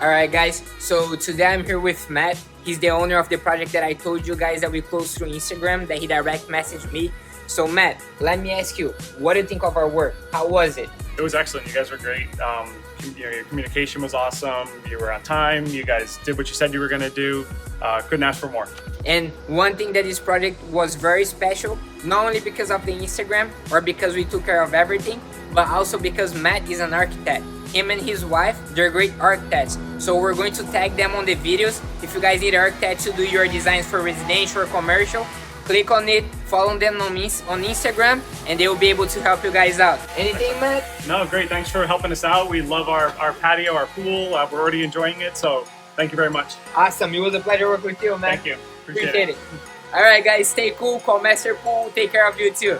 Alright guys, so today I'm here with Matt. He's the owner of the project that I told you guys that we closed through Instagram, that he direct messaged me. So Matt, let me ask you, what do you think of our work? How was it? It was excellent. You guys were great. Your communication was awesome. You were on time. You guys did what you said you were going to do. Couldn't ask for more. And one thing that this project was very special, not only because of the Instagram or because we took care of everything, but also because Matt is an architect. Him and his wife, they're great architects. So we're going to tag them on the videos. If you guys need architects to do your designs for residential or commercial, click on it, follow them on Instagram, and they will be able to help you guys out. Anything, Matt? No, great. Thanks for helping us out. We love our patio, our pool. We're already enjoying it. So thank you very much. Awesome. It was a pleasure working with you, man. Thank you. Appreciate it. All right, guys, stay cool. Call Master Pool. Take care of you too.